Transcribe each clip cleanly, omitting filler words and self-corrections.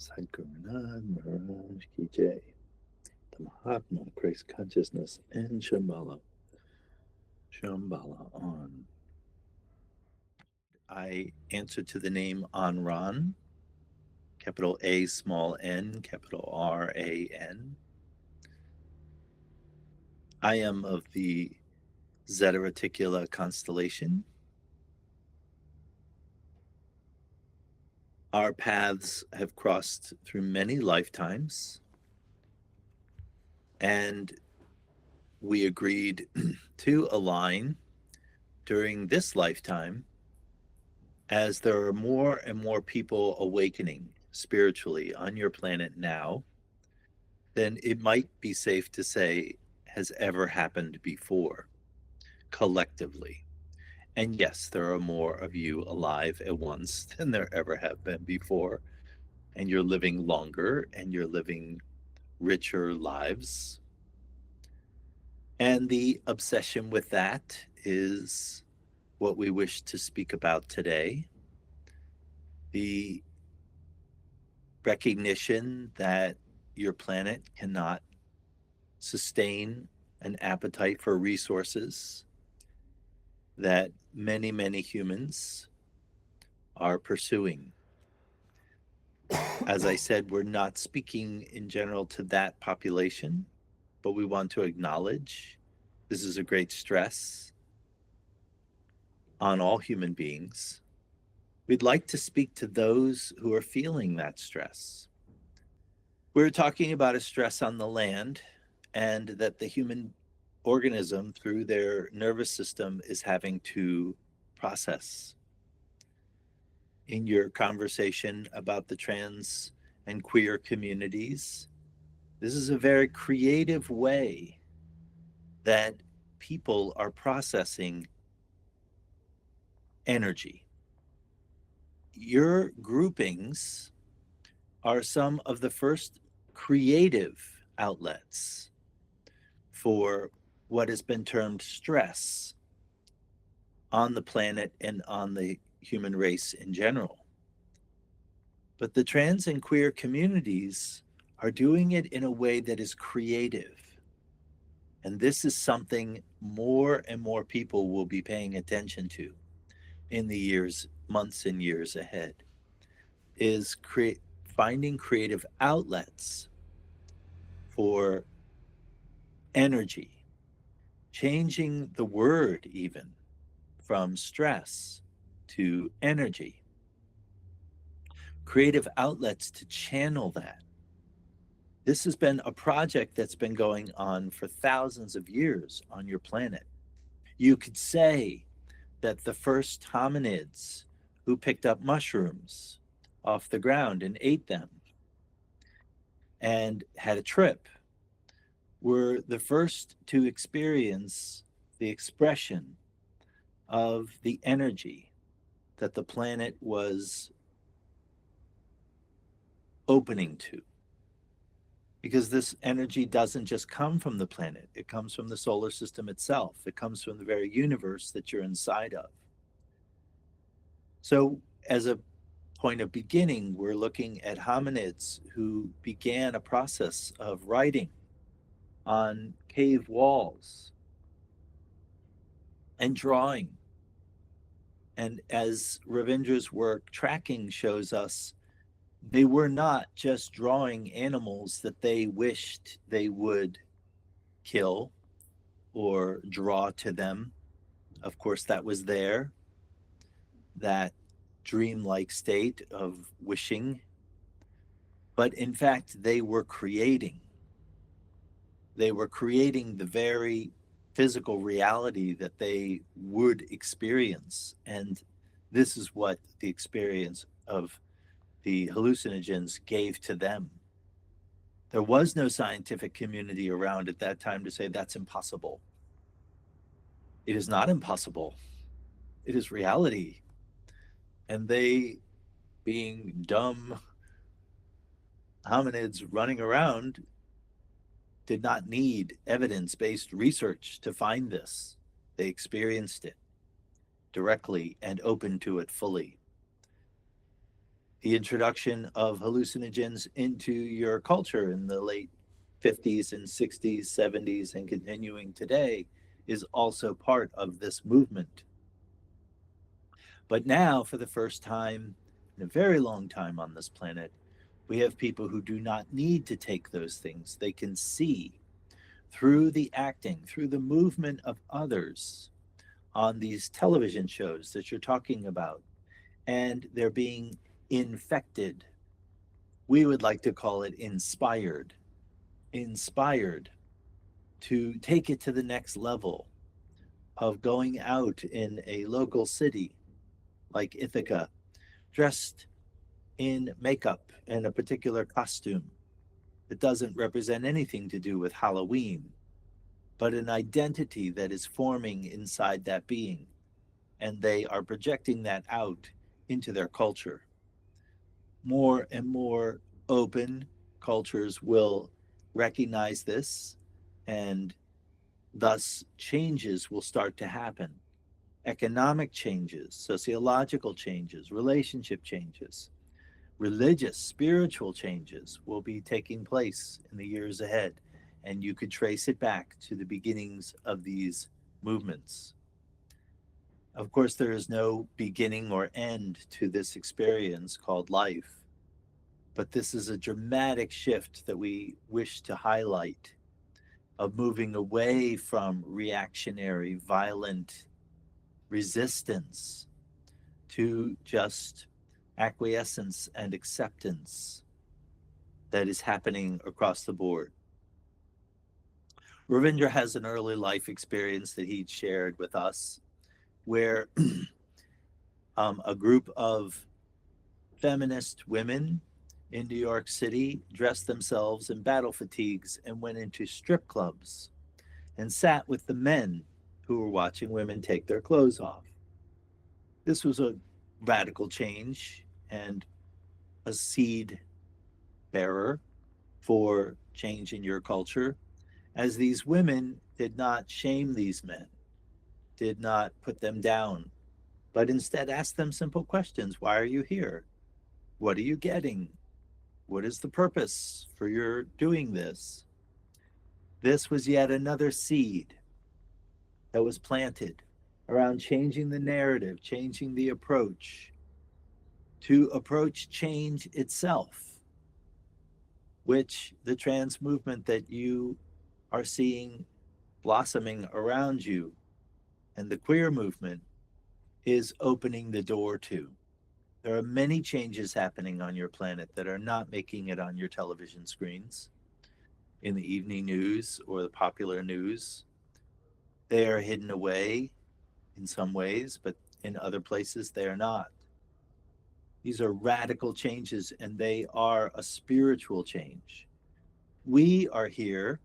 Sadhgurunad Maharaj Ki Jai, the Mahatma, Christ Consciousness, and Shambhala. Shambhala on. I answer to the name AnRan, capital A, small n, capital RAN. I am of the Zeta Reticula constellation. Our paths have crossed through many lifetimes, and we agreed to align during this lifetime as there are more and more people awakening spiritually on your planet now than it might be safe to say has ever happened before, collectively. And yes, there are more of you alive at once than there ever have been before. And you're living longer and you're living richer lives. And the obsession with that is what we wish to speak about today. The recognition that your planet cannot sustain an appetite for resources that many, many humans are pursuing. As I said, we're not speaking in general to that population, but we want to acknowledge this is a great stress on all human beings. We'd like to speak to those who are feeling that stress. We're talking about a stress on the land, and that the human organism, through their nervous system, is having to process. In your conversation about the trans and queer communities, this is a very creative way that people are processing energy. Your groupings are some of the first creative outlets for what has been termed stress on the planet and on the human race in general. But the trans and queer communities are doing it in a way that is creative. And this is something more and more people will be paying attention to in the years, months and years ahead, is finding creative outlets for energy, changing the word even from stress to energy, creative outlets to channel that. This has been a project that's been going on for thousands of years on your planet. You could say that the first hominids who picked up mushrooms off the ground and ate them and had a trip were the first to experience the expression of the energy that the planet was opening to. Because this energy doesn't just come from the planet, it comes from the solar system itself. It comes from the very universe that you're inside of. So, as a point of beginning, we're looking at hominids who began a process of writing on cave walls and drawing. And as Ravindra's work tracking shows us, they were not just drawing animals that they wished they would kill or draw to them. Of course, that was there, that dreamlike state of wishing. But in fact, they were creating. They were creating the very physical reality that they would experience. And this is what the experience of the hallucinogens gave to them. There was no scientific community around at that time to say that's impossible. It is not impossible. It is reality. And they, being dumb hominids running around, did not need evidence-based research to find this. They experienced it directly and open to it fully. The introduction of hallucinogens into your culture in the late 50s and 60s, 70s, and continuing today is also part of this movement. But now, for the first time in a very long time on this planet, we have people who do not need to take those things. They can see through the acting, through the movement of others on these television shows that you're talking about, and they're being infected. We would like to call it inspired to take it to the next level of going out in a local city like Ithaca, dressed in makeup and a particular costume that doesn't represent anything to do with Halloween, but an identity that is forming inside that being. And they are projecting that out into their culture. More and more open cultures will recognize this, and thus changes will start to happen. Economic changes, sociological changes, relationship changes, religious, spiritual changes will be taking place in the years ahead. And you could trace it back to the beginnings of these movements. Of course, there is no beginning or end to this experience called life, but this is a dramatic shift that we wish to highlight, of moving away from reactionary, violent resistance to just acquiescence and acceptance that is happening across the board. Ravindra has an early life experience that he shared with us where a group of feminist women in New York City dressed themselves in battle fatigues and went into strip clubs and sat with the men who were watching women take their clothes off. This was a radical change and a seed bearer for change in your culture, as these women did not shame these men, did not put them down, but instead asked them simple questions. Why are you here? What are you getting? What is the purpose for your doing this? This was yet another seed that was planted around changing the narrative, changing the approach, to approach change itself, which the trans movement that you are seeing blossoming around you and the queer movement is opening the door to. There are many changes happening on your planet that are not making it on your television screens, in the evening news or the popular news. They are hidden away in some ways, but in other places they are not. These are radical changes, and they are a spiritual change. We are here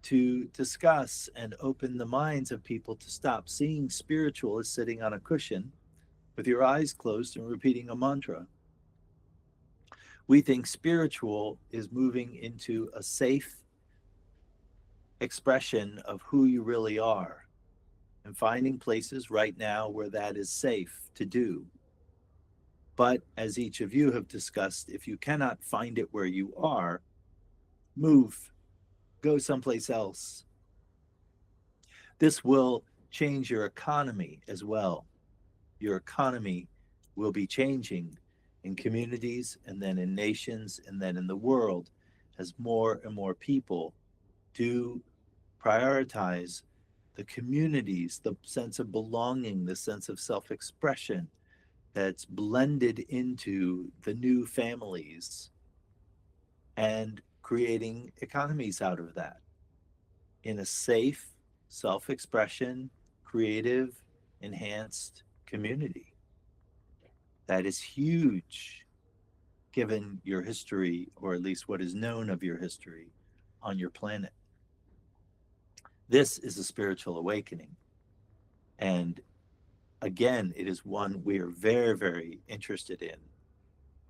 to discuss and open the minds of people to stop seeing spiritual as sitting on a cushion with your eyes closed and repeating a mantra. We think spiritual is moving into a safe expression of who you really are and finding places right now where that is safe to do. But as each of you have discussed, if you cannot find it where you are, move, go someplace else. This will change your economy as well. Your economy will be changing in communities and then in nations and then in the world as more and more people do prioritize the communities, the sense of belonging, the sense of self-expression that's blended into the new families and creating economies out of that in a safe, self-expression, creative, enhanced community. That is huge given your history, or at least what is known of your history on your planet. This is a spiritual awakening. And again, it is one we are very, very interested in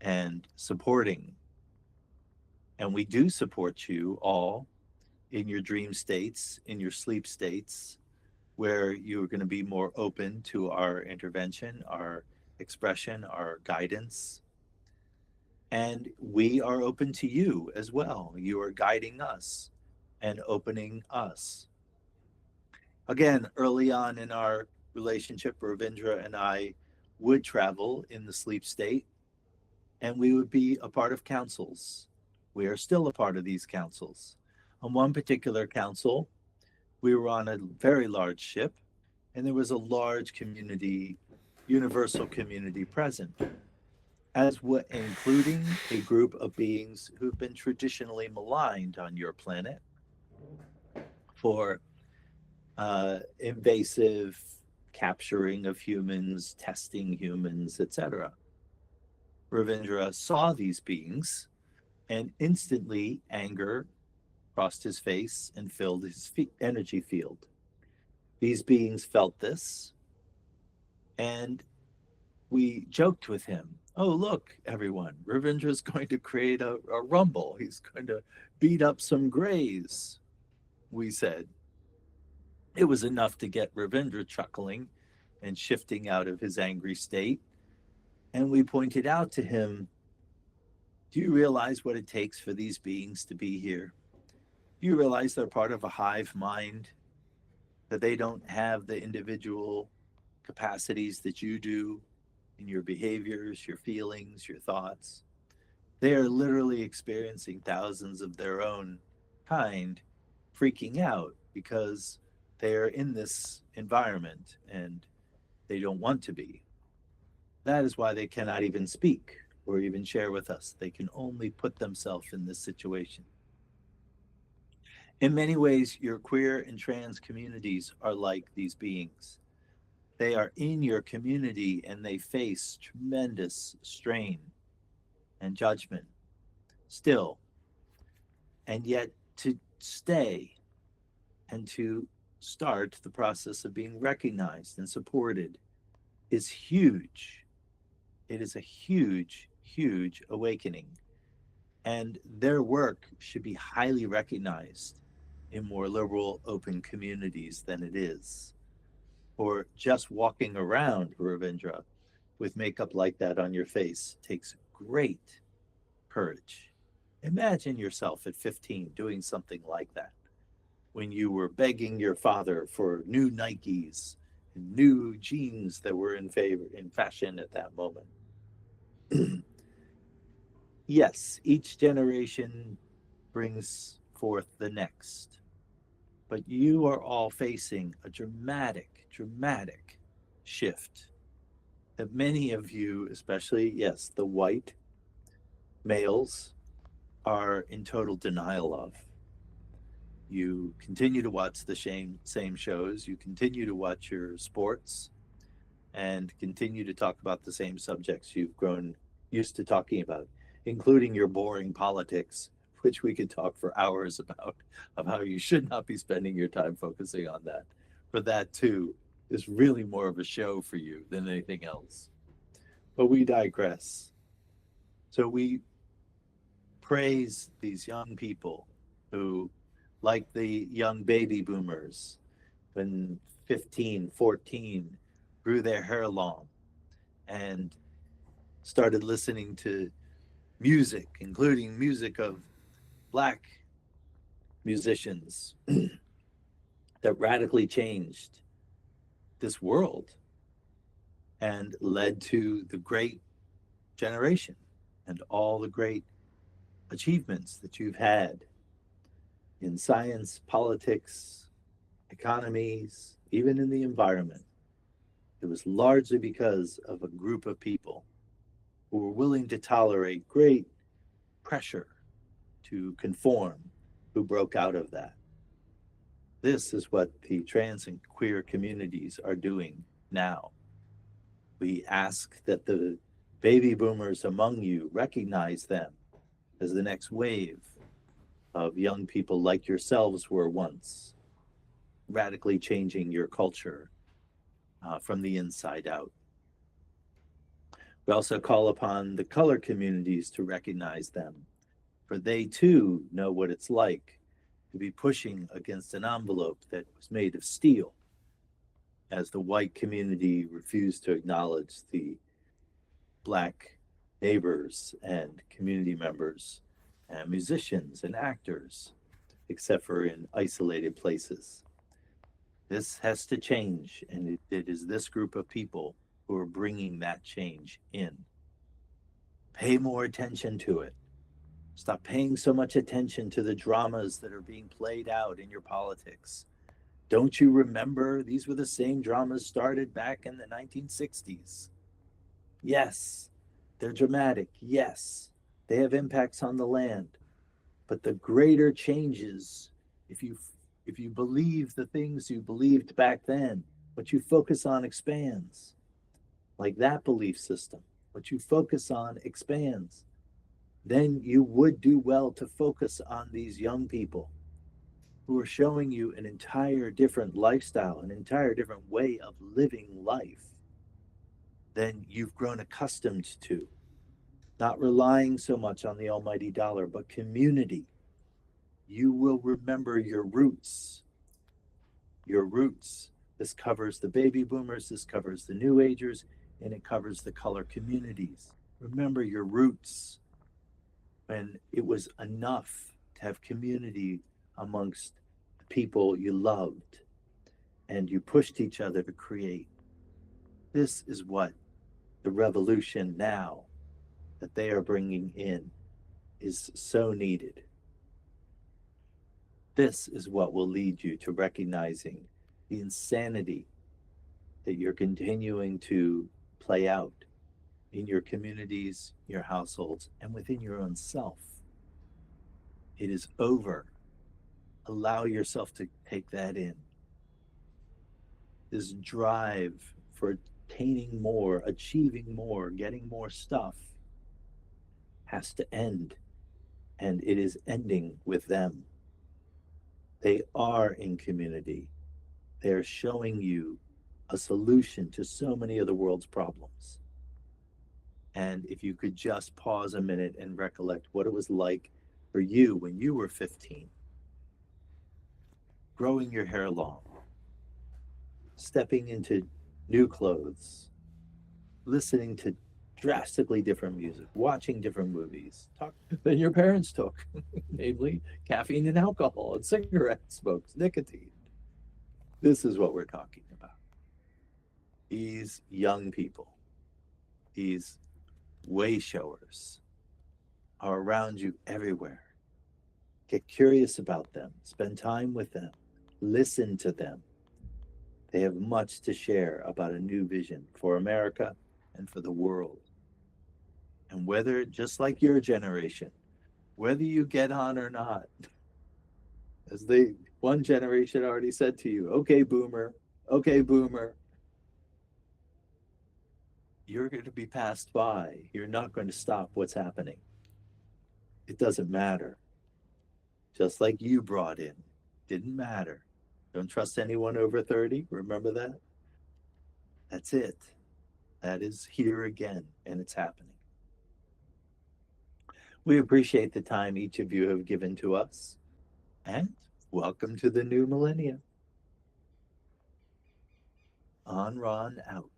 and supporting. And we do support you all in your dream states, in your sleep states, where you're going to be more open to our intervention, our expression, our guidance. And we are open to you as well. You are guiding us and opening us. Again, early on in our relationship, Ravindra and I would travel in the sleep state, and we would be a part of councils. We are still a part of these councils. On one particular council, we were on a very large ship, and there was a large community, universal community present, as what including a group of beings who've been traditionally maligned on your planet for invasive capturing of humans, testing humans, etc. Ravindra saw these beings, and instantly anger crossed his face and filled his energy field. These beings felt this, and we joked with him. Oh, look, everyone, Ravindra's going to create a rumble. He's going to beat up some grays, we said. It was enough to get Ravindra chuckling and shifting out of his angry state. And we pointed out to him, do you realize what it takes for these beings to be here? Do you realize they're part of a hive mind, that they don't have the individual capacities that you do in your behaviors, your feelings, your thoughts? They are literally experiencing thousands of their own kind freaking out because they are in this environment and they don't want to be. That is why they cannot even speak or even share with us. They can only put themselves in this situation. In many ways, your queer and trans communities are like these beings. They are in your community and they face tremendous strain and judgment still. And yet, to stay and to start the process of being recognized and supported is huge. It is a huge, huge awakening. And their work should be highly recognized in more liberal, open communities than it is. Or just walking around, Ravindra, with makeup like that on your face takes great courage. Imagine yourself at 15 doing something like that when you were begging your father for new Nikes and new jeans that were in fashion at that moment. Yes, each generation brings forth the next, but you are all facing a dramatic, dramatic shift that many of you, especially, yes, the white males, are in total denial of. You continue to watch the same shows, you continue to watch your sports, and continue to talk about the same subjects you've grown used to talking about, including your boring politics, which we could talk for hours about, of how you should not be spending your time focusing on that. But that too is really more of a show for you than anything else. But we digress. So we praise these young people who, like the young baby boomers, when 15, 14, grew their hair long and started listening to music, including music of Black musicians that radically changed this world and led to the great generation and all the great achievements that you've had in science, politics, economies, even in the environment. It was largely because of a group of people who were willing to tolerate great pressure to conform, who broke out of that. This is what the trans and queer communities are doing now. We ask that the baby boomers among you recognize them as the next wave of young people like yourselves were once, radically changing your culture from the inside out. We also call upon the color communities to recognize them, for they too know what it's like to be pushing against an envelope that was made of steel, as the white community refused to acknowledge the Black neighbors and community members and musicians and actors, except for in isolated places. This has to change, and it is this group of people who are bringing that change in. Pay more attention to it. Stop paying so much attention to the dramas that are being played out in your politics. Don't you remember these were the same dramas started back in the 1960s? Yes, they're dramatic. Yes, they have impacts on the land. But the greater changes, if you if you believe the things you believed back then, what you focus on expands. Like that belief system, what you focus on expands. Then you would do well to focus on these young people who are showing you an entire different lifestyle, an entire different way of living life than you've grown accustomed to. Not relying so much on the almighty dollar, but community. You will remember your roots. Your roots. This covers the baby boomers, this covers the new agers, and it covers the color communities. Remember your roots. When it was enough to have community amongst the people you loved and you pushed each other to create. This is what the revolution now that they are bringing in is so needed. This is what will lead you to recognizing the insanity that you're continuing to play out in your communities, your households, and within your own self. It is over. Allow yourself to take that in. This drive for attaining more, achieving more, getting more stuff has to end. And it is ending with them. They are in community. They're showing you a solution to so many of the world's problems. And if you could just pause a minute and recollect what it was like for you when you were 15, growing your hair long, stepping into new clothes, listening to drastically different music, watching different movies, talk than your parents took, namely caffeine and alcohol and cigarette smokes, nicotine. This is what we're talking about. These young people, these way showers are around you everywhere. Get curious about them, spend time with them, listen to them. They have much to share about a new vision for America and for the world. And whether, just like your generation, whether you get on or not, as one generation already said to you, okay, boomer, you're going to be passed by. You're not going to stop what's happening. It doesn't matter. Just like you brought in, didn't matter. Don't trust anyone over 30. Remember that? That's it. That is here again, and it's happening. We appreciate the time each of you have given to us, and welcome to the new millennium. AnRan out.